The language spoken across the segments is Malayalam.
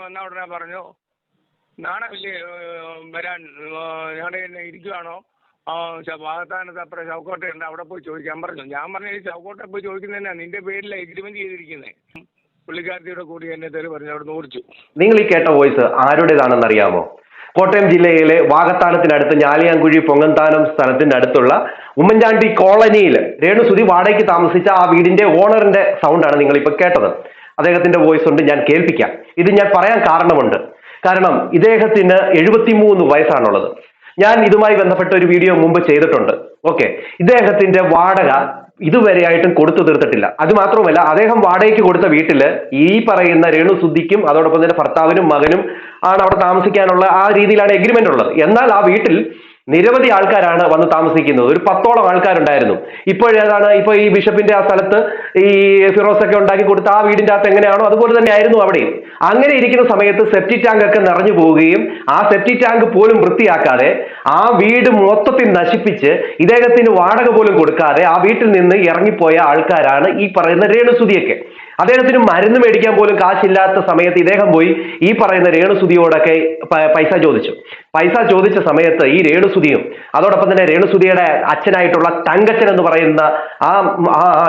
വന്ന ഉടനെ പറഞ്ഞു നാണമില്ലേ വരാൻ, ഞങ്ങളുടെ ഇരിക്കുവാണോ വാഗത്താനത്ത് അപ്പുറം ചൗക്കോട്ടയുണ്ട്, അവിടെ പോയി ചോദിക്കാൻ പറഞ്ഞു. ഞാൻ പറഞ്ഞു ഈ ചൗക്കോട്ടെ പോയി ചോദിക്കുന്നതന്നെ നിന്റെ പേരിൽ എഗ്രിമെന്റ് ചെയ്തിരിക്കുന്നത്. പുള്ളിക്കാരത്തിയുടെ കൂടി എന്നെ തെറി പറഞ്ഞു അവിടെ ഓടിച്ചു. നിങ്ങൾ ഈ കേട്ട വോയിസ് ആരുടേതാണെന്ന് അറിയാമോ? കോട്ടയം ജില്ലയിലെ വാകത്താനത്തിനടുത്ത് ഞാലിയാങ്കുഴി പൊങ്ങന്താനം സ്ഥലത്തിനടുത്തുള്ള ഉമ്മൻചാണ്ടി കോളനിയിൽ രേണുസുതി വാടകയ്ക്ക് താമസിച്ച ആ വീടിന്റെ ഓണറിന്റെ സൗണ്ടാണ് നിങ്ങൾ ഇപ്പൊ കേട്ടത്. അദ്ദേഹത്തിന്റെ വോയിസ് ഉണ്ട്, ഞാൻ കേൾപ്പിക്കാം. ഇത് ഞാൻ പറയാൻ കാരണമുണ്ട്. കാരണം ഇദ്ദേഹത്തിന് 73 വയസ്സാണുള്ളത്. ഞാൻ ഇതുമായി ബന്ധപ്പെട്ട ഒരു വീഡിയോ മുമ്പ് ചെയ്തിട്ടുണ്ട്. ഓക്കെ, ഇദ്ദേഹത്തിന്റെ വാടക ഇതുവരെയായിട്ടും കൊടുത്തു തീർത്തിട്ടില്ല. അത് മാത്രമല്ല, അദ്ദേഹം വാടകയ്ക്ക് കൊടുത്ത വീട്ടില് ഈ പറയുന്ന രേണുസുദ്ധിക്കും അതോടൊപ്പം തന്നെ ഭർത്താവിനും മകനും ആണ് അവിടെ താമസിക്കാനുള്ള ആ രീതിയിലാണ് എഗ്രിമെന്റ് ഉള്ളത്. എന്നാൽ ആ വീട്ടിൽ നിരവധി ആൾക്കാരാണ് വന്ന് താമസിക്കുന്നത്. ഒരു 10ഓളം ആൾക്കാരുണ്ടായിരുന്നു. ഇപ്പോഴേതാണ് ഇപ്പൊ ഈ ബിഷപ്പിന്റെ ആ സ്ഥലത്ത് ഈ ഫിറോസ് ഒക്കെ ഉണ്ടാക്കി കൊടുത്ത ആ വീടിന്റെ അകത്ത് എങ്ങനെയാണോ അതുപോലെ തന്നെ ആയിരുന്നു അവിടെയും. അങ്ങനെ ഇരിക്കുന്ന സമയത്ത് സെപ്റ്റി ടാങ്ക് ഒക്കെ നിറഞ്ഞു പോവുകയും ആ സെപ്റ്റി ടാങ്ക് പോലും വൃത്തിയാക്കാതെ ആ വീട് മൊത്തത്തിൽ നശിപ്പിച്ച് ഇദ്ദേഹത്തിന് വാടക പോലും കൊടുക്കാതെ ആ വീട്ടിൽ നിന്ന് ഇറങ്ങിപ്പോയ ആൾക്കാരാണ് ഈ പറയുന്ന രേണുസുതിയൊക്കെ. അദ്ദേഹത്തിന് മരുന്ന് മേടിക്കാൻ പോലും കാശില്ലാത്ത സമയത്ത് ഇദ്ദേഹം പോയി ഈ പറയുന്ന രേണുസുതിയോടൊക്കെ പൈസ ചോദിച്ചു. പൈസ ചോദിച്ച സമയത്ത് ഈ രേണുസുതിയും അതോടൊപ്പം തന്നെ രേണുസുതിയുടെ അച്ഛനായിട്ടുള്ള തങ്കച്ചൻ എന്ന് പറയുന്ന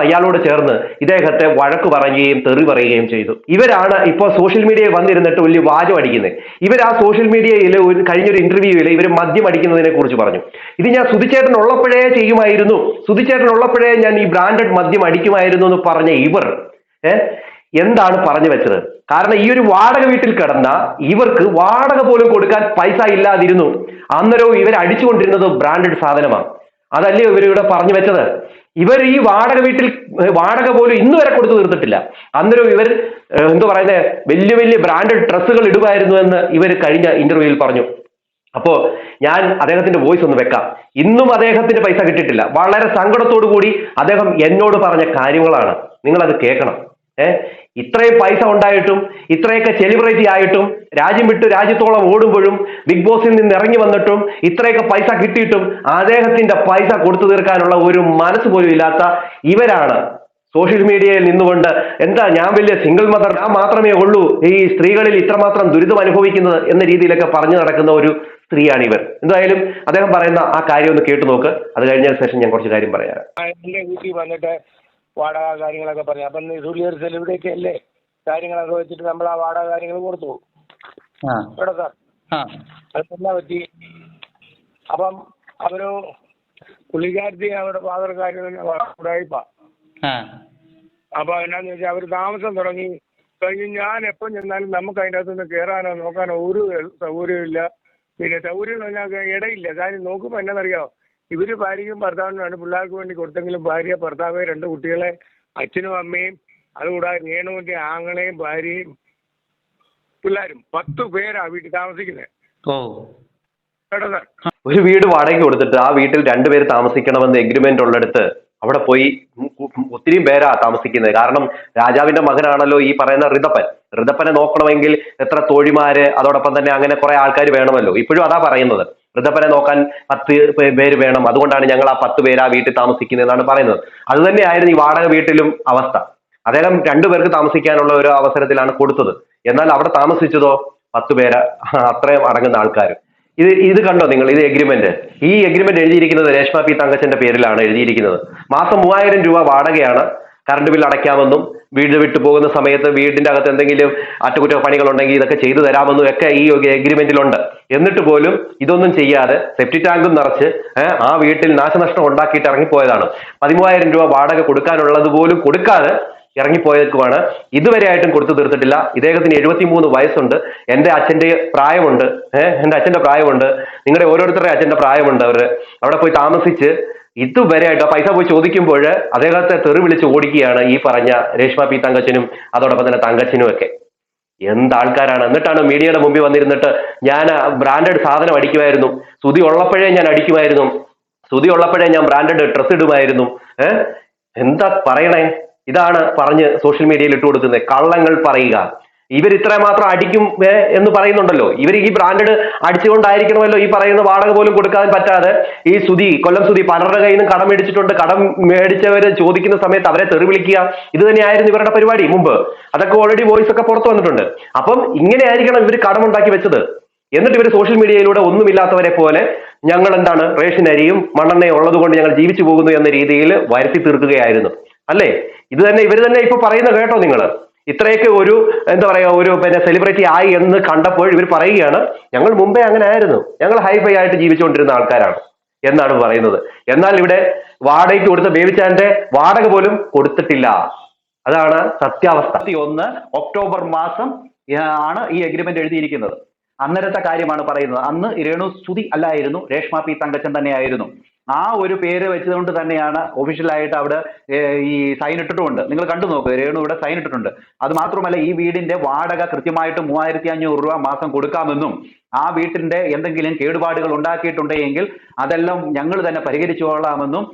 ഇയാളോട് ചേർന്ന് ഇദ്ദേഹത്തെ വഴക്ക് പറയുകയും തെറി പറയുകയും ചെയ്തു. ഇവരാണ് ഇപ്പോൾ സോഷ്യൽ മീഡിയയിൽ വന്നിരുന്നിട്ട് വലിയ വാചം അടിക്കുന്നത്. ഇവർ ആ സോഷ്യൽ മീഡിയയിൽ കഴിഞ്ഞൊരു ഇന്റർവ്യൂവിൽ ഇവർ മദ്യം അടിക്കുന്നതിനെ കുറിച്ച് പറഞ്ഞു. ഇത് ഞാൻ സുധിച്ചേട്ടൻ ഉള്ളപ്പോഴേ ചെയ്യുമായിരുന്നു, സുധിച്ചേട്ടൻ ഉള്ളപ്പോഴേ ഞാൻ ഈ ബ്രാൻഡഡ് മദ്യം അടിക്കുമായിരുന്നു എന്ന് പറഞ്ഞ ഇവർ എന്താണ് പറഞ്ഞു വെച്ചത്? കാരണം ഈ ഒരു വാടക വീട്ടിൽ കിടന്ന ഇവർക്ക് വാടക പോലും കൊടുക്കാൻ പൈസ ഇല്ലാതിരുന്നു. അന്നേരവും ഇവർ അടിച്ചുകൊണ്ടിരുന്നത് ബ്രാൻഡഡ് സാധനമാണ്. അതല്ലേ ഇവരിവിടെ പറഞ്ഞു വെച്ചത്? ഇവർ ഈ വാടക വീട്ടിൽ വാടക പോലും ഇന്ന് വരെ കൊടുത്തു തീർത്തിട്ടില്ല. അന്നേരം ഇവർ എന്താ പറയുന്നത്, വലിയ വലിയ ബ്രാൻഡഡ് ഡ്രസ്സുകൾ ഇടുമായിരുന്നു എന്ന് ഇവർ കഴിഞ്ഞ ഇന്റർവ്യൂവിൽ പറഞ്ഞു. അപ്പോ ഞാൻ അദ്ദേഹത്തിന്റെ വോയിസ് ഒന്ന് വെക്കാം. ഇന്നും അദ്ദേഹത്തിന്റെ പൈസ കിട്ടിയിട്ടില്ല. വളരെ സങ്കടത്തോടു കൂടി അദ്ദേഹം എന്നോട് പറഞ്ഞ കാര്യങ്ങളാണ്, നിങ്ങൾ അത് കേൾക്കണം. ഇത്രയും പൈസ ഉണ്ടായിട്ടും ഇത്രയൊക്കെ സെലിബ്രിറ്റി ആയിട്ടും രാജ്യം വിട്ട് രാജ്യത്തോളം ഓടുമ്പോഴും ബിഗ് ബോസിൽ നിന്ന് ഇറങ്ങി വന്നിട്ടും ഇത്രയൊക്കെ പൈസ കിട്ടിയിട്ടും അദ്ദേഹത്തിന്റെ പൈസ കൊടുത്തു തീർക്കാനുള്ള ഒരു മനസ്സ് പോലും ഇല്ലാത്ത ഇവരാണ് സോഷ്യൽ മീഡിയയിൽ നിന്നുകൊണ്ട് എന്താ ഞാൻ വലിയ സിംഗിൾ മദർ, ഞാൻ മാത്രമേ ഉള്ളൂ ഈ സ്ത്രീകളിൽ ഇത്രമാത്രം ദുരിതം അനുഭവിക്കുന്നത് എന്ന രീതിയിലൊക്കെ പറഞ്ഞു നടക്കുന്ന ഒരു സ്ത്രീയാണ് ഇവർ. എന്തായാലും അദ്ദേഹം പറയുന്ന ആ കാര്യം ഒന്ന് കേട്ടു നോക്ക്. അത് കഴിഞ്ഞ ശേഷം ഞാൻ കുറച്ച് കാര്യം പറയാം. വീട്ടിൽ വന്നിട്ട് വാടക കാര്യങ്ങളൊക്കെ പറഞ്ഞു. അപ്പം ഒരു സെലിബ്രിറ്റി അല്ലേ, കാര്യങ്ങളൊക്കെ വെച്ചിട്ട് നമ്മൾ ആ വാടക കാര്യങ്ങൾ കൊടുത്തു കേട്ടോ സാർ. അതെന്നാ പറ്റി? അപ്പം അവര് പുള്ളിക്കാരത്തി അവരുടെ ഫാദർ കാര്യം ഉടായിപ്പാ. അപ്പൊ എന്നാന്ന് വെച്ചാൽ അവർ താമസം തുടങ്ങി കഴിഞ്ഞ് ഞാൻ എപ്പം ചെന്നാലും നമുക്ക് അതിൻ്റെ അകത്തുനിന്ന് കയറാനോ നോക്കാനോ ഒരു സൗകര്യമില്ല. പിന്നെ സൗകര്യം എന്ന് പറഞ്ഞാൽ ഇടയില്ല. കാര്യം നോക്കുമ്പോൾ എന്നാന്നറിയാമോ, ഇവര് ഭാര്യയ്ക്കും ഭർത്താവിനുമാണ് പിള്ളേർക്ക് വേണ്ടി കൊടുത്തെങ്കിലും ഭാര്യ ഭർത്താവ് 2 കുട്ടികളെ അച്ഛനും അമ്മയും അതുകൂടാതെ രേണുവിന്റെ ആങ്ങളെയും ഭാര്യയും പിള്ളേരും 10 പേരാ വീട്ടിൽ താമസിക്കുന്നത് കേട്ടോ സാർ. ഒരു വീട് വാടകയ്ക്ക് കൊടുത്തിട്ട് ആ വീട്ടിൽ 2 പേര് താമസിക്കണമെന്ന് എഗ്രിമെന്റ് ഉള്ളിടത്ത് അവിടെ പോയി ഒത്തിരിയും പേരാ താമസിക്കുന്നത്. കാരണം രാജാവിന്റെ മകനാണല്ലോ ഈ പറയുന്ന ഋതപ്പനെ നോക്കണമെങ്കിൽ എത്ര തോഴിമാര് അതോടൊപ്പം തന്നെ അങ്ങനെ കുറെ ആൾക്കാർ വേണമല്ലോ. ഇപ്പോഴും അതാ പറയുന്നത്, ഋതപ്പനെ നോക്കാൻ 10 പേര് വേണം, അതുകൊണ്ടാണ് ഞങ്ങൾ ആ 10 പേര് ആ വീട്ടിൽ താമസിക്കുന്നതെന്നാണ് പറയുന്നത്. അത് തന്നെയായിരുന്നു ഈ വാടക വീട്ടിലും അവസ്ഥ. അദ്ദേഹം 2 പേർക്ക് താമസിക്കാനുള്ള ഒരു അവസരത്തിലാണ് കൊടുത്തത്. എന്നാൽ അവിടെ താമസിച്ചതോ 10 പേര്, അത്രയും അടങ്ങുന്ന ആൾക്കാർ. ഇത് കണ്ടോ നിങ്ങൾ? ഇത് എഗ്രിമെന്റ്. ഈ എഗ്രിമെന്റ് എഴുതിയിരിക്കുന്നത് രേഷ്മ പി തങ്കച്ചന്റെ പേരിലാണ് എഴുതിയിരിക്കുന്നത്. മാസം 3000 രൂപ വാടകയാണ്. കറണ്ട് ബിൽ അടയ്ക്കാമെന്നും വീട് വിട്ടു പോകുന്ന സമയത്ത് വീടിന്റെ അകത്ത് എന്തെങ്കിലും അറ്റകുറ്റപ്പണികൾ ഉണ്ടെങ്കിൽ ഇതൊക്കെ ചെയ്തു തരാമെന്നും ഒക്കെ ഈ എഗ്രിമെന്റിലുണ്ട്. എന്നിട്ട് പോലും ഇതൊന്നും ചെയ്യാതെ സെപ്റ്റി ടാങ്കും നിറച്ച് ആ വീട്ടിൽ നാശനഷ്ടം ഉണ്ടാക്കിയിട്ട് ഇറങ്ങിപ്പോയതാണ്. 13,000 രൂപ വാടക കൊടുക്കാനുള്ളത് പോലും കൊടുക്കാതെ ഇറങ്ങിപ്പോയേക്കുമാണ്. ഇതുവരെ ആയിട്ടും കൊടുത്തു തീർത്തിട്ടില്ല. ഇദ്ദേഹത്തിന് 73 വയസ്സുണ്ട്. എൻ്റെ അച്ഛന്റെ പ്രായമുണ്ട്. എൻ്റെ അച്ഛന്റെ പ്രായമുണ്ട്. നിങ്ങളുടെ ഓരോരുത്തരുടെ അച്ഛന്റെ പ്രായമുണ്ട്. അവിടെ പോയി താമസിച്ച് ഇതുവരെ ആയിട്ട് പൈസ പോയി ചോദിക്കുമ്പോൾ അദ്ദേഹത്തെ തെറി വിളിച്ച് ഓടിക്കുകയാണ് ഈ പറഞ്ഞ രേഷ്മ പി തങ്കച്ചനും അതോടൊപ്പം തന്നെ തങ്കച്ചനും ഒക്കെ. എന്താൾക്കാരാണ്! എന്നിട്ടാണ് മീഡിയയുടെ മുമ്പിൽ വന്നിരുന്നിട്ട് ഞാൻ ബ്രാൻഡഡ് സാധനം അടിക്കുമായിരുന്നു, സുധി ഉള്ളപ്പോഴേ ഞാൻ അടിക്കുമായിരുന്നു, സുധി ഉള്ളപ്പോഴേ ഞാൻ ബ്രാൻഡഡ് ഡ്രസ്സ് ഇടുമായിരുന്നു. എന്താ പറയണേ? ഇതാണ് പറഞ്ഞ് സോഷ്യൽ മീഡിയയിൽ ഇട്ട് കൊടുക്കുന്നത്. കള്ളങ്ങൾ പറയുക. ഇവർ ഇത്ര മാത്രം അടിക്കും എന്ന് പറയുന്നുണ്ടല്ലോ. ഇവർ ഈ ബ്രാൻഡഡ് അടിച്ചുകൊണ്ടായിരിക്കണമല്ലോ ഈ പറയുന്ന വാടക പോലും കൊടുക്കാൻ പറ്റാതെ ഈ കൊല്ലം സുധി പലരുടെ കയ്യിൽ നിന്നും കടം മേടിച്ചിട്ടുണ്ട്. കടം മേടിച്ചവര് ചോദിക്കുന്ന സമയത്ത് അവരെ തെറി വിളിക്കുക, ഇത് തന്നെയായിരുന്നു ഇവരുടെ പരിപാടി മുമ്പ്. അതൊക്കെ ഓൾറെഡി വോയിസ് ഒക്കെ പുറത്തു വന്നിട്ടുണ്ട്. അപ്പം ഇങ്ങനെ ആയിരിക്കണം ഇവർ കടമുണ്ടാക്കി വെച്ചത്. എന്നിട്ട് ഇവർ സോഷ്യൽ മീഡിയയിലൂടെ ഒന്നുമില്ലാത്തവരെ പോലെ ഞങ്ങൾ എന്താണ് റേഷൻ അരിയും മണ്ണെണ്ണയും ഉള്ളത് കൊണ്ട് ഞങ്ങൾ ജീവിച്ചു പോകുന്നു എന്ന രീതിയിൽ വരുത്തി തീർക്കുകയായിരുന്നു അല്ലേ? ഇത് തന്നെ ഇവർ തന്നെ ഇപ്പൊ പറയുന്ന കേട്ടോ നിങ്ങൾ. ഇത്രയൊക്കെ ഒരു എന്താ പറയാ ഒരു സെലിബ്രിറ്റി ആയി എന്ന് കണ്ടപ്പോൾ ഇവർ പറയുകയാണ് ഞങ്ങൾ മുമ്പേ അങ്ങനെ ആയിരുന്നു, ഞങ്ങൾ ഹൈഫൈ ആയിട്ട് ജീവിച്ചുകൊണ്ടിരുന്ന ആൾക്കാരാണ് എന്നാണ് പറയുന്നത്. എന്നാൽ ഇവിടെ വാടകയ്ക്ക് കൊടുത്ത ബേബിച്ചാന്റെ വാടക പോലും കൊടുത്തിട്ടില്ല. അതാണ് സത്യാവസ്ഥ. 1 ഒക്ടോബർ മാസം ആണ് ഈ എഗ്രിമെന്റ് എഴുതിയിരിക്കുന്നത്. അന്നേരത്തെ കാര്യമാണ് പറയുന്നത്. അന്ന് രേണു സുധി അല്ലായിരുന്നു, രേഷ്മ പി തങ്കച്ചൻ തന്നെയായിരുന്നു. ആ ഒരു പേര് വെച്ചുകൊണ്ട് തന്നെയാണ് ഒഫീഷ്യലായിട്ട് അവിടെ ഈ സൈൻ ഇട്ടിട്ടുമുണ്ട്. നിങ്ങൾ കണ്ടു നോക്ക്, രേണു ഇവിടെ സൈൻ ഇട്ടിട്ടുണ്ട്. അത് മാത്രമല്ല ഈ വീടിന്റെ വാടക കൃത്യമായിട്ട് 3500 രൂപ മാസം കൊടുക്കാമെന്നും ആ വീട്ടിന്റെ എന്തെങ്കിലും കേടുപാടുകൾ ഉണ്ടാക്കിയിട്ടുണ്ടെങ്കിൽ അതെല്ലാം ഞങ്ങൾ തന്നെ പരിഹരിച്ചുകൊള്ളാമെന്നും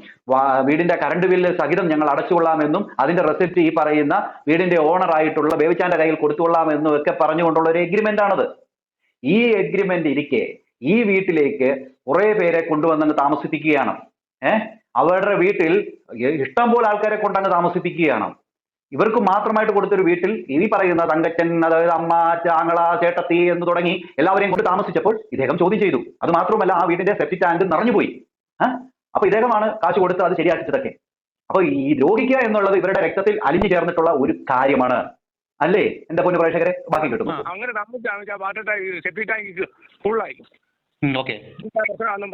വീടിന്റെ കറണ്ട് ബില്ല് സഹിതം ഞങ്ങൾ അടച്ചുകൊള്ളാമെന്നും അതിന്റെ റെസിപ്റ്റ് ഈ പറയുന്ന വീടിന്റെ ഓണർ ആയിട്ടുള്ള ബേബിച്ചാന്റെ കയ്യിൽ കൊടുത്തുകൊള്ളാമെന്നും ഒക്കെ പറഞ്ഞുകൊണ്ടുള്ള ഒരു എഗ്രിമെന്റ് ആണത്. ഈ എഗ്രിമെന്റ് ഇരിക്കെ ഈ വീട്ടിലേക്ക് കുറെ പേരെ കൊണ്ടുവന്നങ്ങ് താമസിപ്പിക്കുകയാണ്. അവരുടെ വീട്ടിൽ ഇഷ്ടം പോലെ ആൾക്കാരെ കൊണ്ടങ്ങ് താമസിപ്പിക്കുകയാണ്. ഇവർക്ക് മാത്രമായിട്ട് കൊടുത്തൊരു വീട്ടിൽ ഈ പറയുന്ന തങ്കച്ചൻ, അതായത് അമ്മ, ആങ്ങള, ചേട്ടത്തി എന്ന് തുടങ്ങി എല്ലാവരെയും കൊണ്ട് താമസിച്ചപ്പോൾ ഇദ്ദേഹം ചോദ്യം ചെയ്തു. അത് മാത്രമല്ല ആ വീടിന്റെ സെപ്റ്റിക് ടാങ്ക് നിറഞ്ഞുപോയി. അപ്പൊ ഇദ്ദേഹമാണ് കാശ് കൊടുത്ത് അത് ശരിയാക്കിച്ചതൊക്കെ. അപ്പൊ ഈ ദ്രോഹിക്കുക എന്നുള്ളത് ഇവരുടെ രക്തത്തിൽ അലിഞ്ഞു ചേർന്നിട്ടുള്ള ഒരു കാര്യമാണ് അല്ലേ എന്റെ പൊന്നു പ്രേക്ഷകരെ? ബാക്കി കിട്ടുന്നു. അങ്ങനെ സെപ്റ്റിക് ടാങ്ക് ഫുള്ളായി.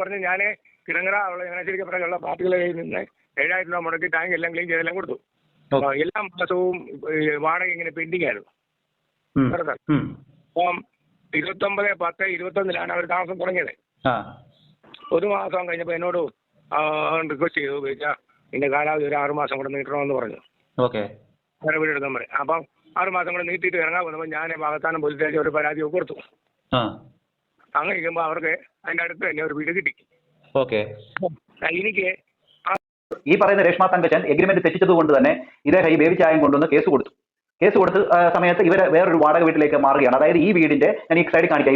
പറഞ്ഞ് ഞാൻ കിടങ്ങറ ചങ്ങനാശ്ശേരിക്കപ്പുറമുള്ള പാർട്ടികളെ കയ്യിൽ നിന്ന് 7000 രൂപ മുടക്കി ടാങ്ക് എല്ലാം ക്ലീൻ ചെയ്തെല്ലാം കൊടുത്തു. എല്ലാ മാസവും വാടക ഇങ്ങനെ പെൻഡിങ് ആയിരുന്നു. അപ്പം 29/10/21 അവർ താമസം തുടങ്ങിയത്. ഒരു മാസം കഴിഞ്ഞപ്പോൾ എന്നോട് റിക്വസ്റ്റ് ചെയ്തു, ഇതിന്റെ കാലാവധി ഒരു 6 മാസം കൂടെ നീട്ടണമെന്ന് പറഞ്ഞു. വേറെ വീടെടുക്കാൻ പറയും. അപ്പം 6 മാസം കൂടെ നീട്ടിയിട്ട് ഇറങ്ങാൻ പോകുമ്പോൾ ഞാൻ വാകത്താനം പോലീസ് സ്റ്റേഷൻ ഒരു പരാതി കൊടുത്തു. അങ്ങനെ ഇരിക്കുമ്പോൾ അവർക്ക് അതിന്റെ അടുത്ത് തന്നെ ഒരു വീട് കിട്ടി. എനിക്ക് ഈ പറയുന്ന രേഷ്മ തങ്കച്ചൻ എഗ്രിമെന്റ് തെറ്റിച്ചത് കൊണ്ട് തന്നെ ഇദ്ദേഹം ഈ ബേബിച്ചായം കൊണ്ടുവന്ന് കേസ് കൊടുത്ത സമയത്ത് ഇവർ വേറൊരു വാടക വീട്ടിലേക്ക് മാറുകയാണ്. അതായത് ഈ വീടിന്റെ, ഞാൻ ഈ സൈഡിൽ കാണിക്കാം,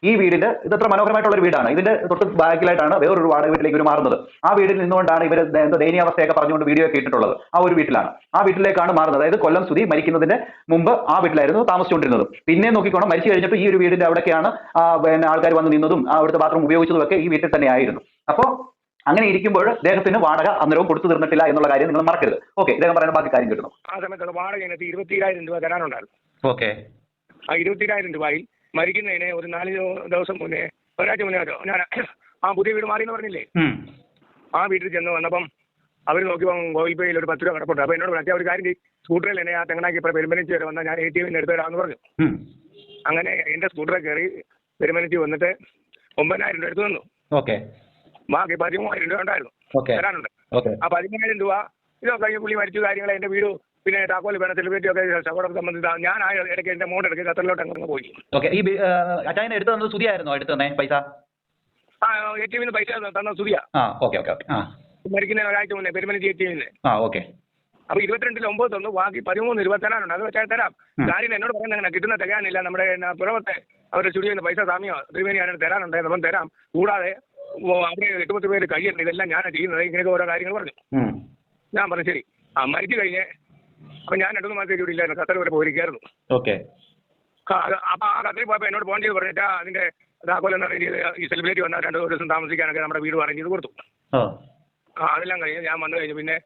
ഈ വീടിന്റെ ഇതത്ര മനോഹരമായിട്ടുള്ള ഒരു വീടാണ്. ഇതിന്റെ തൊട്ട് ബാക്കിലായിട്ടാണ് വേറൊരു വാടക വീട്ടിലേക്ക് ഇവർ മാറുന്നത്. ആ വീട്ടിൽ നിന്നുകൊണ്ടാണ് ഇവർ എന്തോ ദയനീയാവസ്ഥയൊക്കെ പറഞ്ഞുകൊണ്ട് വീഡിയോ ഒക്കെ ഇട്ടിട്ടുള്ളത്. ആ ഒരു വീട്ടിലാണ്, ആ വീട്ടിലേക്കാണ് മാറുന്നത്. അതായത് കൊല്ലം സുധി മരിക്കുന്നതിന്റെ മുമ്പ് ആ വീട്ടിലായിരുന്നു താമസിച്ചുകൊണ്ടിരുന്നത്. പിന്നെ നോക്കിക്കോണം, മരിച്ചു കഴിഞ്ഞിട്ട് ഈ ഒരു വീടിന്റെ അവിടേക്കാണ് ആൾക്കാർ വന്ന് നിന്നതും അവിടുത്തെ ബാത്റൂം ഉപയോഗിച്ചതും ഒക്കെ ഈ വീട്ടിൽ തന്നെ ആയിരുന്നു. അപ്പോൾ അങ്ങനെ ഇരിക്കുമ്പോൾ അദ്ദേഹത്തിന് വാടക അന്നേരവും കൊടുത്തു തീർന്നിട്ടില്ല എന്നുള്ള കാര്യം നിങ്ങൾ മറക്കരുത്. ഇദ്ദേഹം പറയുന്ന ബാക്കി കാര്യം കിട്ടുന്നു. ആ സമയത്ത് വാടക 27,000 രൂപ തരാനുണ്ടായിരുന്നു. ആ 27,000 രൂപയിൽ മരിക്കുന്നതിന് ഒരു 4 ദിവസം മുന്നേ, ഒരാഴ്ച മുന്നേ ഞാൻ ആ പുതിയ വീട് മാറിയെന്ന് പറഞ്ഞില്ലേ, ആ വീട്ടിൽ ചെന്ന് വന്നപ്പം അവർ നോക്കിയപ്പോൾ ഗൂഗിൾ പേയിൽ ഒരു 10 രൂപ കിടപ്പുണ്ട്. അപ്പോൾ എന്നോട് പറഞ്ഞു ഒരു കാര്യം, സ്കൂട്ടറിൽ എന്നെ ആ തെങ്ങനാക്കി പെരുമ്പനിച്ച് വരെ വന്നാൽ ഞാൻ ATM എടുത്തു തരാമെന്ന് പറഞ്ഞു. അങ്ങനെ എന്റെ സ്കൂട്ടറിൽ കയറി പെരുമ്പനിച്ച് വന്നിട്ട് 9,000 രൂപ എടുത്തു തന്നു. ബാക്കി 13,000 രൂപ ഉണ്ടായിരുന്നു തരാനുണ്ട്. ആ 13,000 രൂപ ഇതൊക്കെ കഴിഞ്ഞ് പുള്ളി മരിച്ചു, കാര്യങ്ങൾ എന്റെ വീട് പിന്നെ താക്കോൽ വേണം, സെലിബ്രിറ്റി ഒക്കെ സഹോദരം സംബന്ധിച്ച ഞാൻ ആ ഇടയ്ക്ക് എന്റെ മോഡ് എടുക്കുക ഖത്തറിലോട്ട് അങ്ങ് പോയി. ATM പൈസ തന്ന സുധിയ മരിക്കുന്ന ഒരാഴ്ച മുന്നേ പെരുമനിച്ച് ATM. അപ്പൊ 22-9 തന്നു, ബാക്കി 13 രൂപ തരാനുണ്ട്. അത് വെച്ചാൽ തരാം. കാര്യം എന്നോട് പറയുന്നത് അങ്ങനെ കിട്ടുന്ന തികയാനില്ല, നമ്മുടെ പുറമത്തെ അവരുടെ സ്റ്റുഡിയോന്ന് പൈസ സാമ്യോ ത്രിവേണിയാണ് തരാനുണ്ട്, അപ്പം തരാം. കൂടാതെ അവിടെ 8-10 പേര് കഴിയുന്നുണ്ട്, ഇതെല്ലാം ഞാനാണ് ചെയ്യുന്നത്, ഇങ്ങനെയൊക്കെ ഓരോ കാര്യങ്ങൾ പറഞ്ഞു. ഞാൻ പറഞ്ഞു ശരി. മരിച്ചു കഴിഞ്ഞ് അപ്പൊ ഞാൻ 2-3 മാസത്തേക്ക് ഇവിടെ ഇല്ലായിരുന്നു, ഖത്തർ വരെ പോയിരിക്കായിരുന്നു. അപ്പൊ ആ ഖത്തറിൽ പോയപ്പോ എന്നോട് ഫോൺ ചെയ്ത് പറഞ്ഞിട്ട് അതിന്റെ താക്കോലെന്ന രീതിയിൽ ഈ സെലിബ്രിറ്റി വന്നാൽ 2 ദിവസം താമസിക്കാനൊക്കെ നമ്മുടെ വീട് അറേഞ്ച് ചെയ്ത് കൊടുത്തു. അതെല്ലാം കഴിഞ്ഞ് ഞാൻ വന്നു കഴിഞ്ഞു. പിന്നെ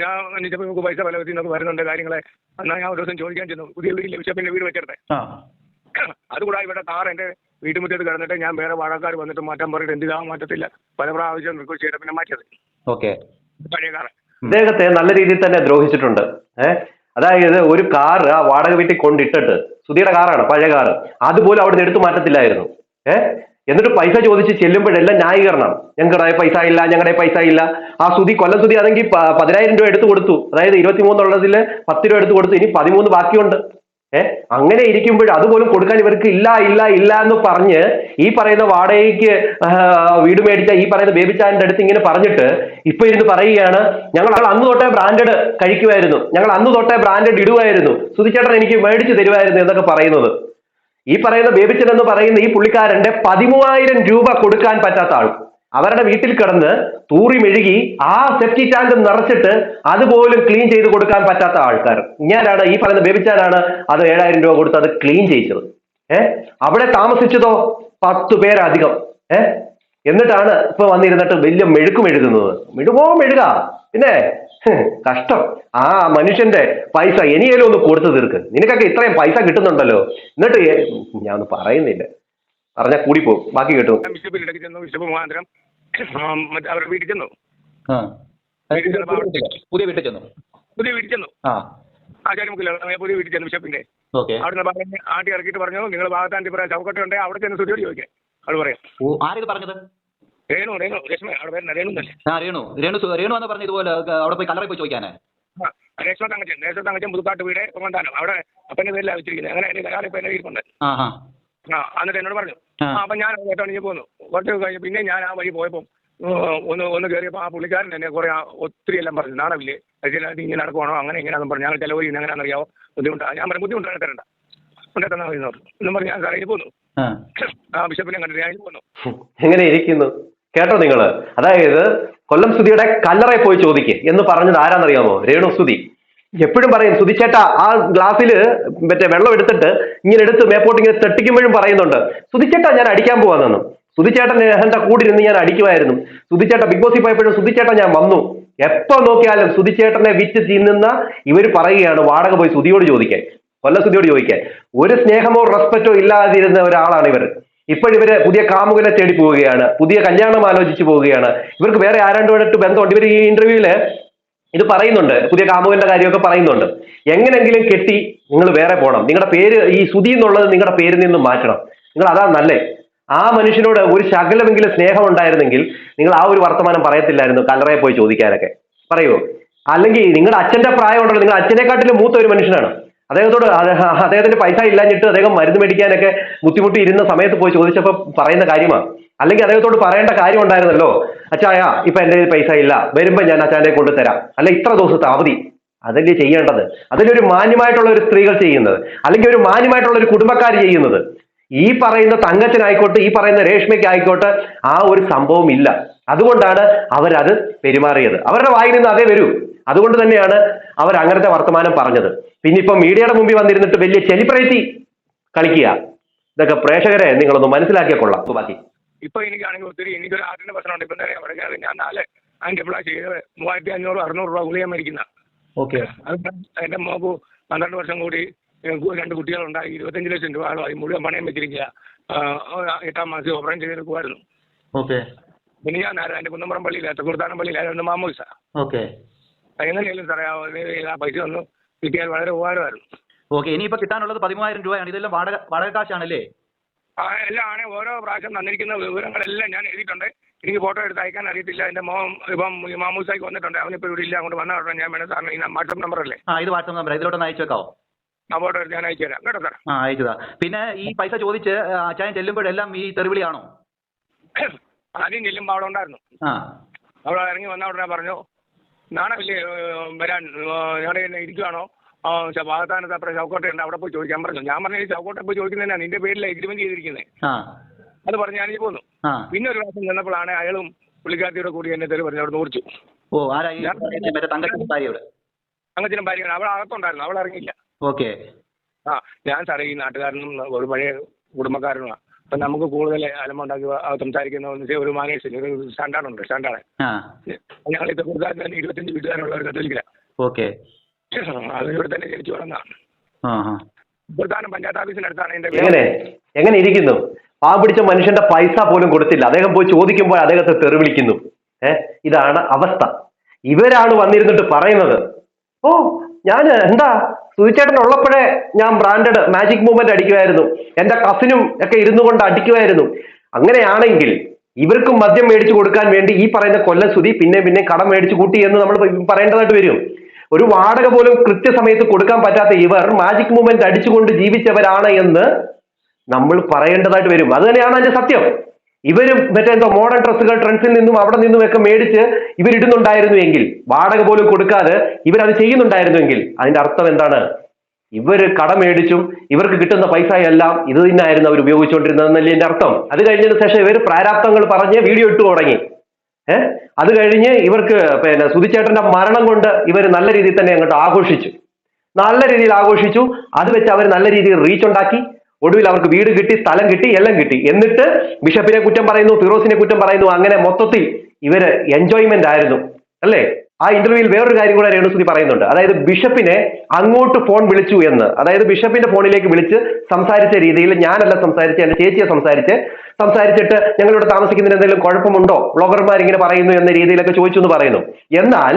ഞാൻ അന്വേഷിച്ചപ്പോൾ നമുക്ക് പൈസ പല വിധത്തിൽ വരുന്നുണ്ട് കാര്യങ്ങളെ. എന്നാൽ ഞാൻ ഒരു ദിവസം ചോദിക്കാൻ ചെന്നു, പുതിയ വീട്ടിൽ ബിഷപ്പിന്റെ വീട് വെച്ചെടുത്തേ. അതുകൂടാതെ ഇവിടെ കാർ എന്റെ വീട്ടുമുറ്റത്ത് കിടന്നിട്ട് ഞാൻ വേറെ വാടകക്കാർ വന്നിട്ട് മാറ്റാൻ പറഞ്ഞിട്ട് എന്തിനാ മാറ്റത്തില്ല, പല പ്രാവശ്യം റിക്വസ്റ്റ് ചെയ്തിട്ട് പിന്നെ മാറ്റിയത്. പഴയ കാർ അദ്ദേഹത്തെ നല്ല രീതിയിൽ തന്നെ ദ്രോഹിച്ചിട്ടുണ്ട്. അതായത് ഒരു കാർ ആ വാടക വീട്ടിൽ കൊണ്ടിട്ടിട്ട്, സുധിയുടെ കാറാണ്, പഴയ കാറ്, അതുപോലെ അവിടെ നിന്ന് എടുത്തു മാറ്റത്തില്ലായിരുന്നു. എന്നിട്ട് പൈസ ചോദിച്ച് ചെല്ലുമ്പോഴെല്ലാം ന്യായീകരണം, ഞങ്ങളുടെ പൈസ ഇല്ല, ഞങ്ങളുടെ പൈസ ഇല്ല. ആ കൊല്ലം സുധി ആണെങ്കിൽ 10,000 രൂപ എടുത്തു കൊടുത്തു. അതായത് 23 ഉള്ളതിൽ 10 രൂപ എടുത്തു കൊടുത്തു, ഇനി 13 ബാക്കിയുണ്ട്. അങ്ങനെ ഇരിക്കുമ്പോൾ അതുപോലും കൊടുക്കാൻ ഇവർക്ക് ഇല്ല ഇല്ല ഇല്ല എന്ന് പറഞ്ഞ് ഈ പറയുന്ന വാടകയ്ക്ക് വീട് മേടിച്ച ഈ പറയുന്ന ബേബിച്ചാന്റെ അടുത്ത് ഇങ്ങനെ പറഞ്ഞിട്ട് ഇപ്പൊ ഇരുന്ന് പറയുകയാണ്, ഞങ്ങൾ അന്ന് തൊട്ടേ ബ്രാൻഡഡ് കഴിക്കുമായിരുന്നു, ഞങ്ങൾ അന്ന് തൊട്ടേ ബ്രാൻഡഡ് ഇടുമായിരുന്നു, സുധിച്ചേട്ടൻ എനിക്ക് മേടിച്ചു തരുമായിരുന്നു എന്നൊക്കെ പറയുന്നത്. ഈ പറയുന്ന ബേബിച്ചൻ എന്ന് പറയുന്ന ഈ പുള്ളിക്കാരന്റെ 13,000 രൂപ കൊടുക്കാൻ പറ്റാത്ത ആൾ, അവരുടെ വീട്ടിൽ കിടന്ന് തൂറി മെഴുകി ആ സെപ്റ്റി ടാങ്ക് നിറച്ചിട്ട് അതുപോലും ക്ലീൻ ചെയ്ത് കൊടുക്കാൻ പറ്റാത്ത ആൾക്കാർ. ഞാനാണ് ഈ പറയുന്ന ബേബിച്ചാനാണ് അത് 7,000 രൂപ കൊടുത്ത് അത് ക്ലീൻ ചെയ്യിച്ചത്. അവിടെ താമസിച്ചതോ 10 പേരധികം. എന്നിട്ടാണ് ഇപ്പൊ വന്നിരുന്നിട്ട് വലിയ മെഴുകുന്നത്. മെഴുക പിന്നെ കഷ്ടം. ആ മനുഷ്യന്റെ പൈസ ഇനിയേലും ഒന്ന് കൊടുത്തു തീർക്ക്. നിനക്കൊക്കെ ഇത്രയും പൈസ കിട്ടുന്നുണ്ടല്ലോ, എന്നിട്ട് ഞാൻ ഒന്നും പറയുന്നില്ല, പറഞ്ഞാൽ കൂടി പോകും. ബാക്കി കേട്ടു. അവരുടെ വീട്ടിൽ ചെന്നു, പുതിയ വീട്ടിൽ ചെന്നു ആചാര്യമുക്കില്ല, പുതിയ വീട്ടിൽ ചെന്നു ബിഷപ്പിന്റെ. അവിടുന്ന് പറഞ്ഞ് ആട്ടി ഇറക്കിയിട്ട് പറഞ്ഞു, നിങ്ങൾ ഭാഗത്താൻ ചൗക്കട്ട ഉണ്ട്, അവിടെ ചെന്ന് സുധിയോട് ചോദിക്കാം. അവൾ പറയാം. ആരത് പറഞ്ഞത്? രേണു രേഷ്മ, അവിടെ പേര് രേണു തന്നെ. രേണു എന്ന് പറഞ്ഞു ഇതുപോലെ അവിടെ പോയി കല്ലറ പോയി ചോദിക്കാനേ. രേഷ്മ തങ്കച്ചൻ പുതുക്കാട്ട് വീട് പൊങ്ങന്താനം, അവിടെ അപ്പന്റെ പേരിലാണ് വെച്ചിരിക്കുന്നത്. അങ്ങനെ എന്റെ കലാലയം ഇപ്പൊ എന്നെ വീട്ടിലുണ്ട്. എന്നിട്ട് എന്നോട് പറഞ്ഞു. അപ്പൊ ഞാൻ കേട്ടോണിഞ്ഞ് പോന്നു. കുറച്ച് കഴിഞ്ഞ് പിന്നെ ഞാൻ ആ വഴി പോയപ്പോ ഒന്ന് കയറിയപ്പോൾ ആ പുള്ളിക്കാരൻ തന്നെ കുറെ ഒത്തിരി എല്ലാം പറഞ്ഞു. നാണമില്ലേ ഇങ്ങനെ നടക്കുവാണോ, അങ്ങനെ ഇങ്ങനെയാണെന്ന് പറഞ്ഞു. ഞങ്ങൾ ചിലവ് ചെയ്യുന്ന എങ്ങനെയാണെന്നറിയാവോ, ബുദ്ധിമുട്ടാണ്. ഞാൻ പറഞ്ഞു ബുദ്ധിമുട്ടാണ് തരണ്ട, ഉണ്ടാക്കാൻ എന്നും പറഞ്ഞ് ഞാൻ കടയിൽ പോന്നു. ആ ബിഷപ്പിനെ കണ്ടിട്ട് ഞാൻ പോന്നു. എങ്ങനെ ഇരിക്കുന്നു കേട്ടോ നിങ്ങള്. അതായത് കൊല്ലം സുധിയുടെ കല്ലറയിൽ പോയി ചോദിക്കേ എന്ന് പറഞ്ഞത് ആരാന്നറിയാമോ? രേണു സുധി. എപ്പോഴും പറയും, സുധിച്ചേട്ടാ ആ ഗ്ലാസ്സില് മറ്റേ വെള്ളം എടുത്തിട്ട് ഇങ്ങനെ എടുത്ത് മേപ്പോട്ട് ഇങ്ങനെ തെട്ടിക്കുമ്പോഴും പറയുന്നുണ്ട്, സുധിച്ചേട്ടാ ഞാൻ അടിക്കാൻ പോവാന്നു. സുധിച്ചേട്ടൻ എന്റെ കൂടെ ഇരുന്ന് ഞാൻ അടിക്കുമായിരുന്നു. സുധിച്ചേട്ട ബിഗ് ബോസിൽ പോയപ്പോഴും സുധിച്ചേട്ടൻ ഞാൻ വന്നു. എപ്പോ നോക്കിയാലും സുധിച്ചേട്ടനെ വിറ്റ് തിന്നുന്ന ഇവർ പറയുകയാണ് വാടക പോയി സുധിയോട് ചോദിക്കാൻ, കൊല്ലം സുധിയോട് ചോദിക്കാൻ. ഒരു സ്നേഹമോ റെസ്പെക്റ്റോ ഇല്ലാതിരുന്ന ഒരാളാണ് ഇവർ. ഇപ്പോഴിവര് പുതിയ കാമുകനെ തേടി പോവുകയാണ്, പുതിയ കല്യാണം ആലോചിച്ച് പോവുകയാണ്. ഇവർക്ക് വേറെ ആരാണ്ടുമായിട്ട് ബന്ധമുണ്ട്. ഇവർ ഈ ഇന്റർവ്യൂവില് ഇത് പറയുന്നുണ്ട്, പുതിയ കാമുകന്റെ കാര്യമൊക്കെ പറയുന്നുണ്ട്. എങ്ങനെങ്കിലും കെട്ടി നിങ്ങൾ വേറെ പോകണം, നിങ്ങളുടെ പേര് ഈ സുധി എന്നുള്ളത് നിങ്ങളുടെ പേരിൽ നിന്നും മാറ്റണം, നിങ്ങൾ അതാ നല്ലേ. ആ മനുഷ്യനോട് ഒരു ശകലമെങ്കിലും സ്നേഹം ഉണ്ടായിരുന്നെങ്കിൽ നിങ്ങൾ ആ ഒരു വർത്തമാനം പറയത്തില്ലായിരുന്നു കല്ലറയിൽ പോയി ചോദിക്കാനൊക്കെ. പറയുമോ? അല്ലെങ്കിൽ നിങ്ങളുടെ അച്ഛന്റെ പ്രായം ഉണ്ടല്ലോ, നിങ്ങൾ അച്ഛനെക്കാട്ടിലും മൂത്ത ഒരു മനുഷ്യനാണ്. അദ്ദേഹത്തിന്റെ പൈസ ഇല്ലാഞ്ഞിട്ട് അദ്ദേഹം മരുന്ന് മേടിക്കാനൊക്കെ ബുദ്ധിമുട്ടി ഇരുന്ന സമയത്ത് പോയി ചോദിച്ചപ്പോൾ പറയുന്ന കാര്യമാണ്. അല്ലെങ്കിൽ അദ്ദേഹത്തോട് പറയേണ്ട കാര്യം ഉണ്ടായിരുന്നല്ലോ, അച്ചായ ഇപ്പൊ എന്റെ പൈസ ഇല്ല, വരുമ്പോ ഞാൻ അച്ഛനെ കൊണ്ടുതരാം, അല്ല ഇത്ര ദിവസത്തെ അവധി. അതല്ലേ ചെയ്യേണ്ടത്. അതിലൊരു മാന്യമായിട്ടുള്ള ഒരു സ്ത്രീകൾ ചെയ്യുന്നത്, അല്ലെങ്കിൽ ഒരു മാന്യമായിട്ടുള്ള ഒരു കുടുംബക്കാർ ചെയ്യുന്നത്. ഈ പറയുന്ന തങ്കച്ചനായിക്കോട്ടെ, ഈ പറയുന്ന രേഷ്മയ്ക്ക് ആയിക്കോട്ടെ ആ ഒരു സംഭവം ഇല്ല. അതുകൊണ്ടാണ് അവരത് പെരുമാറിയത്. അവരുടെ വായിൽ നിന്ന് അതേ വരൂ. അതുകൊണ്ട് തന്നെയാണ് അവർ അങ്ങനത്തെ വർത്തമാനം പറഞ്ഞത്. പിന്നെ ഇപ്പൊ മീഡിയയുടെ മുമ്പിൽ വന്നിരുന്നിട്ട് വലിയ സെലിബ്രിറ്റി കളിക്കുക. ഇതൊക്കെ പ്രേക്ഷകരെ നിങ്ങളൊന്ന് മനസ്സിലാക്കിയ കൊള്ളാം. ബാക്കി ഇപ്പൊ എനിക്കാണെങ്കിൽ ഒത്തിരി എനിക്കൊരു ആർട്ടിന്റെ പ്രശ്നമുണ്ട്. ഇപ്പൊ തന്നെ പറഞ്ഞാൽ ഞാൻ 4 ആന്റിപ്ലാസ് ചെയ്ത് 3500-600 രൂപ ഗുളിക മേടിക്കുന്ന. അത് എന്റെ മോക്ക് 12 വർഷം കൂടി 2 കുട്ടികളുണ്ടായി, 25 ലക്ഷം രൂപ ആളായി, മുഴുവൻ പണയം വെച്ചിരിക്കുക. 8ാം മാസം ഓപ്പറേഷൻ ചെയ്തെടുക്കുമായിരുന്നു. പിന്നെ ഞാൻ എന്റെ കുന്നമ്പുറം പള്ളിയിലെ തക്കുർത്താനം പള്ളിയിലായിരുന്നു മാമോയിസ. എങ്ങനെയാലും സാറേ ആ പൈസ ഒന്ന് കിട്ടിയാൽ വളരെ ഉപകാരമായിരുന്നു. ഇനിയിപ്പോ കിട്ടാനുള്ളത് 13,000 രൂപയാണ്. ഇതെല്ലാം വാടക കാശാണല്ലേ? എല്ലാം ആണ്. ഓരോ പ്രാവശ്യം തന്നിരിക്കുന്ന വിവരങ്ങളെല്ലാം ഞാൻ എഴുതിയിട്ടുണ്ട്. എനിക്ക് ഫോട്ടോ എടുത്ത് അയക്കാൻ അറിയത്തില്ല. എന്റെ മോൻ ഇപ്പം മാമൂസായിക്ക് വന്നിട്ടുണ്ട്, അവനിപ്പോൾ ഇവിടെ ഇല്ല. അങ്ങോട്ട് വന്നാൽ ഉടനെ ഞാൻ വേണം സാറിന് ഈ വാട്സപ്പ് നമ്പർ അല്ലേ? ഇത് വാട്സപ്പ് നമ്പർ, ഇതിലോട്ടൊന്ന് അയച്ചു വെക്കാവോ? ആ ഫോട്ടോ എടുത്ത് ഞാൻ അയച്ചു തരാം കേട്ടോ സാർ. അയച്ചതാ. പിന്നെ ഈ പൈസ ചോദിച്ച് അച്ചായൻ ചെല്ലുമ്പോഴെല്ലാം ഈ തെറിവിളിയാണോ? ആദ്യം ചെല്ലുമ്പോൾ അവിടെ ഉണ്ടായിരുന്നു. അവിടെ ഇറങ്ങി വന്ന ഉടനെ പറഞ്ഞു, നാണമില്ലേ വരാൻ, ഞാൻ ഇരിക്കുവാണോ, ഭാഗത്താനത്ത് അപ്പുറം ചൗക്കോട്ടയുണ്ട്, അവിടെ പോയി ചോദിക്കാൻ പറഞ്ഞു. ഞാൻ പറഞ്ഞു ഈ ചൗക്കോട്ടെ പോയി ചോദിക്കുന്നതന്നെ, നിന്റെ പേരിൽ എഗ്രിമെന്റ് ചെയ്തിരിക്കുന്നത്. അത് പറഞ്ഞ് ഞാനീ പോന്നു. പിന്നെ ഒരു പ്രാവശ്യം ചെന്നപ്പോഴാണ് അയാളും പുള്ളിക്കാരത്തിയുടെ കൂടി എന്നെ തെറി പറഞ്ഞു അവിടെ ഓടിച്ചു. തങ്കച്ചനും ഭാര്യയാണ്. അവൾ അകത്തുണ്ടായിരുന്നു, അവൾ ഇറങ്ങിയില്ല. ഞാൻ സാറേ ഈ നാട്ടുകാരനും ഒരു പഴയ കുടുംബക്കാരനുമാണ്. അപ്പൊ നമുക്ക് കൂടുതൽ അലമുണ്ടാക്കി സംസാരിക്കുന്ന ഒരു മാനേഴ്സിന് ഒരു സ്റ്റാൻഡാർഡുണ്ട്. ഞങ്ങൾ ഇത് കൂടുതൽ 25 വീട്ടുകാരുള്ള ഒരു കത്തോലിക്കലാണ്. അത് ഇവിടെ തന്നെ ജനിച്ചു വളർന്നതാണ്. പ്രധാനം പഞ്ചായത്ത് ഓഫീസിനടുത്താണ് എന്റെ. എങ്ങനെ ഇരിക്കുന്നു? പാവം പിടിച്ച മനുഷ്യന്റെ പൈസ പോലും കൊടുത്തില്ല. അദ്ദേഹം പോയി ചോദിക്കുമ്പോൾ അദ്ദേഹത്തെ തെറി വിളിക്കുന്നു. ഇതാണ് അവസ്ഥ. ഇവരാണ് വന്നിരുന്നിട്ട് പറയുന്നത്, ഓ ഞാൻ എന്താ സുധിച്ചേട്ടൻ ഉള്ളപ്പോഴേ ഞാൻ ബ്രാൻഡഡ് മാജിക് മൂവ്മെന്റ് അടിക്കുമായിരുന്നു, എന്റെ കസിനും ഒക്കെ ഇരുന്നു കൊണ്ട് അടിക്കുമായിരുന്നു. അങ്ങനെയാണെങ്കിൽ ഇവർക്കും മദ്യം മേടിച്ചു കൊടുക്കാൻ വേണ്ടി ഈ പറയുന്ന കൊല്ലം സുധി പിന്നെ കടം മേടിച്ചു കൂട്ടി എന്ന് നമ്മൾ പറയേണ്ടതായിട്ട് വരും. ഒരു വാടക പോലും കൃത്യസമയത്ത് കൊടുക്കാൻ പറ്റാത്ത ഇവർ മാജിക് മൂവ്മെന്റ് അടിച്ചുകൊണ്ട് ജീവിച്ചവരാണ് എന്ന് നമ്മൾ പറയേണ്ടതായിട്ട് വരും. അത് തന്നെയാണ് അതിന്റെ സത്യം. ഇവരും മറ്റെന്തോ മോഡേൺ ഡ്രസ്സുകൾ ട്രെൻഡ്സിൽ നിന്നും അവിടെ നിന്നുമൊക്കെ മേടിച്ച് ഇവരിടുന്നുണ്ടായിരുന്നുവെങ്കിൽ, വാടക പോലും കൊടുക്കാതെ ഇവരത് ചെയ്യുന്നുണ്ടായിരുന്നുവെങ്കിൽ അതിന്റെ അർത്ഥം എന്താണ്? ഇവര് കടം മേടിച്ചും ഇവർക്ക് കിട്ടുന്ന പൈസ എല്ലാം ഇത് തന്നെയായിരുന്നു അവർ ഉപയോഗിച്ചുകൊണ്ടിരുന്നതെന്നല്ലേ എന്റെ അർത്ഥം. അത് കഴിഞ്ഞതിന് ശേഷം ഇവർ പ്രാരാബ്ദങ്ങൾ പറഞ്ഞ് വീഡിയോ ഇട്ടു തുടങ്ങി. അത് കഴിഞ്ഞ് ഇവർക്ക് പിന്നെ സുധിച്ചേട്ടന്റെ മരണം കൊണ്ട് ഇവർ നല്ല രീതിയിൽ തന്നെ അങ്ങോട്ട് ആഘോഷിച്ചു, നല്ല രീതിയിൽ ആഘോഷിച്ചു. അത് വെച്ച് അവർ നല്ല രീതിയിൽ റീച്ച് ഉണ്ടാക്കി. ഒടുവിൽ അവർക്ക് വീട് കിട്ടി, സ്ഥലം കിട്ടി, എല്ലാം കിട്ടി. എന്നിട്ട് ബിഷപ്പിനെ കുറ്റം പറയുന്നു, ഫിറോസിനെ കുറ്റം പറയുന്നു. അങ്ങനെ മൊത്തത്തിൽ ഇവര് എൻജോയ്മെന്റ് ആയിരുന്നു അല്ലേ? ആ ഇന്റർവ്യൂവിൽ വേറൊരു കാര്യം കൂടെ രേണുസുതി പറയുന്നുണ്ട്. അതായത് ബിഷപ്പിനെ അങ്ങോട്ട് ഫോൺ വിളിച്ചു എന്ന്. അതായത് ബിഷപ്പിന്റെ ഫോണിലേക്ക് വിളിച്ച് സംസാരിച്ച രീതിയിൽ, ഞാനല്ല സംസാരിച്ച്, എന്റെ ചേച്ചിയെ സംസാരിച്ചിട്ട് ഞങ്ങളിവിടെ താമസിക്കുന്നതിന് എന്തെങ്കിലും കുഴപ്പമുണ്ടോ, ബ്ലോഗർമാർ ഇങ്ങനെ പറയുന്നു എന്ന രീതിയിലൊക്കെ ചോദിച്ചു എന്ന് പറയുന്നു. എന്നാൽ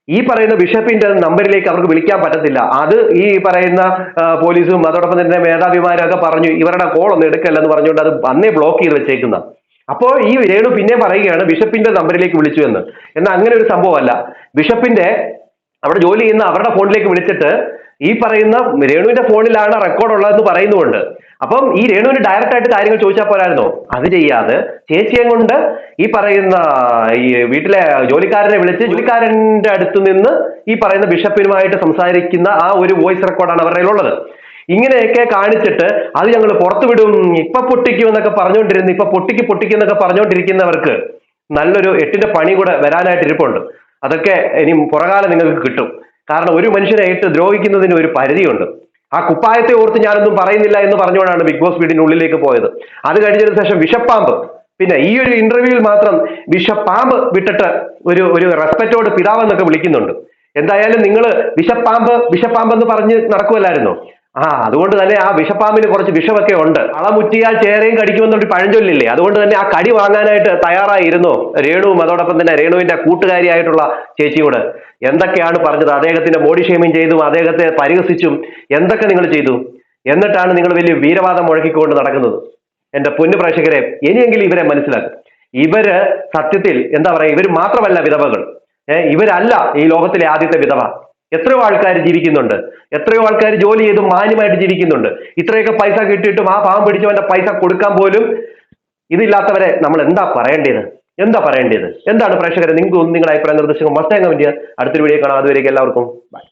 ഈ പറയുന്ന ബിഷപ്പിന്റെ നമ്പറിലേക്ക് അവർക്ക് വിളിക്കാൻ പറ്റത്തില്ല. അത് ഈ പറയുന്ന പോലീസും അതോടൊപ്പം തന്നെ മേധാവിമാരൊക്കെ പറഞ്ഞു ഇവരുടെ കോൾ ഒന്നും എടുക്കല്ലെന്ന് പറഞ്ഞുകൊണ്ട് അത് അന്നേ ബ്ലോക്ക് ചെയ്ത് വെച്ചേക്കുന്ന. അപ്പോൾ ഈ രേണു പിന്നെ പറയുകയാണ് ബിഷപ്പിന്റെ നമ്പറിലേക്ക് വിളിച്ചു എന്ന്. എന്നാൽ അങ്ങനെ ഒരു സംഭവമല്ല. ബിഷപ്പിന്റെ അവിടെ ജോലി ചെയ്യുന്ന അവരുടെ ഫോണിലേക്ക് വിളിച്ചിട്ട് ഈ പറയുന്ന രേണുവിന്റെ ഫോണിലാണ് റെക്കോർഡ് ഉള്ളതെന്ന് പറയുന്നുണ്ട്. അപ്പം ഈ രേണുവിന് ഡയറക്റ്റ് ആയിട്ട് കാര്യങ്ങൾ ചോദിച്ചാൽ പോരായിരുന്നോ? അത് ചെയ്യാതെ ചേച്ചിയെ കൊണ്ട് ഈ പറയുന്ന ഈ വീട്ടിലെ ജോലിക്കാരനെ വിളിച്ച് ജോലിക്കാരന്റെ അടുത്ത് നിന്ന് ഈ പറയുന്ന ബിഷപ്പിനുമായിട്ട് സംസാരിക്കുന്ന ആ ഒരു വോയിസ് റെക്കോർഡാണ് അവരുടെ കയ്യിലുള്ളത്. ഇങ്ങനെയൊക്കെ കാണിച്ചിട്ട് അത് ഞങ്ങൾ പുറത്തുവിടും, ഇപ്പൊ പൊട്ടിക്കും എന്നൊക്കെ പറഞ്ഞുകൊണ്ടിരുന്നു. ഇപ്പൊ പൊട്ടിക്കും എന്നൊക്കെ പറഞ്ഞുകൊണ്ടിരിക്കുന്നവർക്ക് നല്ലൊരു 8ന്റെ പണി കൂടെ വരാനായിട്ട് ഇരിപ്പുണ്ട്. അതൊക്കെ ഇനി പുറകാലം നിങ്ങൾക്ക് കിട്ടും. കാരണം ഒരു മനുഷ്യനായിട്ട് ദ്രോഹിക്കുന്നതിന് ഒരു പരിധിയുണ്ട്. ആ കുപ്പായത്തെ ഓർത്ത് ഞാനൊന്നും പറയുന്നില്ല എന്ന് പറഞ്ഞുകൊണ്ടാണ് ബിഗ് ബോസ് വീടിനുള്ളിലേക്ക് പോയത്. അത് കഴിഞ്ഞതിന് ശേഷം വിഷപ്പാമ്പ്, പിന്നെ ഈ ഒരു ഇന്റർവ്യൂവിൽ മാത്രം വിഷപ്പാമ്പ് വിട്ടിട്ട് ഒരു റെസ്പെക്റ്റോട് പിതാവെന്നൊക്കെ വിളിക്കുന്നുണ്ട്. എന്തായാലും നിങ്ങൾ വിഷപ്പാമ്പ് എന്ന് പറഞ്ഞ് നടക്കുമല്ലായിരുന്നോ? അതുകൊണ്ട് തന്നെ ആ വിഷപ്പാമ്പിന് കുറച്ച് വിഷമൊക്കെ ഉണ്ട്. അളമുറ്റിയാൽ ചേരയും കടിക്കുമെന്നൊരു പഴഞ്ചൊല്ലില്ലേ? അതുകൊണ്ട് തന്നെ ആ കടി വാങ്ങാനായിട്ട് തയ്യാറായിരുന്നു രേണുവും അതോടൊപ്പം തന്നെ രേണുവിന്റെ കൂട്ടുകാരിയായിട്ടുള്ള ചേച്ചിയോട്. എന്തൊക്കെയാണ് പറഞ്ഞത്? അദ്ദേഹത്തിന്റെ ബോഡി ഷേമിങ് ചെയ്തും അദ്ദേഹത്തെ പരിഹസിച്ചും എന്തൊക്കെ നിങ്ങൾ ചെയ്തു. എന്നിട്ടാണ് നിങ്ങൾ വലിയ വീരവാദം മുഴക്കിക്കൊണ്ട് നടക്കുന്നത്. എന്റെ പൊന്നു പ്രേക്ഷകരെ, ഇനിയെങ്കിലും ഇവരെ മനസ്സിലാക്കും. ഇവര് സത്യത്തിൽ എന്താ പറയാ, ഇവർ മാത്രമല്ല വിധവകൾ. ഇവരല്ല ഈ ലോകത്തിലെ ആദ്യത്തെ വിധവ. എത്രയോ ആൾക്കാർ ജീവിക്കുന്നുണ്ട്, എത്രയോ ആൾക്കാർ ജോലി ചെയ്തും മാന്യമായിട്ട് ജീവിക്കുന്നുണ്ട്. ഇത്രയൊക്കെ പൈസ കിട്ടിയിട്ടും ആ പാവം പിടിച്ചവന്റെ പൈസ കൊടുക്കാൻ പോലും ഇതില്ലാത്തവരെ നമ്മൾ എന്താ പറയേണ്ടത്? എന്താണ് പ്രേക്ഷകരെ? നിങ്ങൾക്ക് നിങ്ങളുടെ അഭിപ്രായ നിർദ്ദേശങ്ങൾ മസ്റ്റായി കമന്റ് ചെയ്യുക. അടുത്തൊരു വീഡിയോ കാണാം. അതുവരേക്കും എല്ലാവർക്കും ബൈ.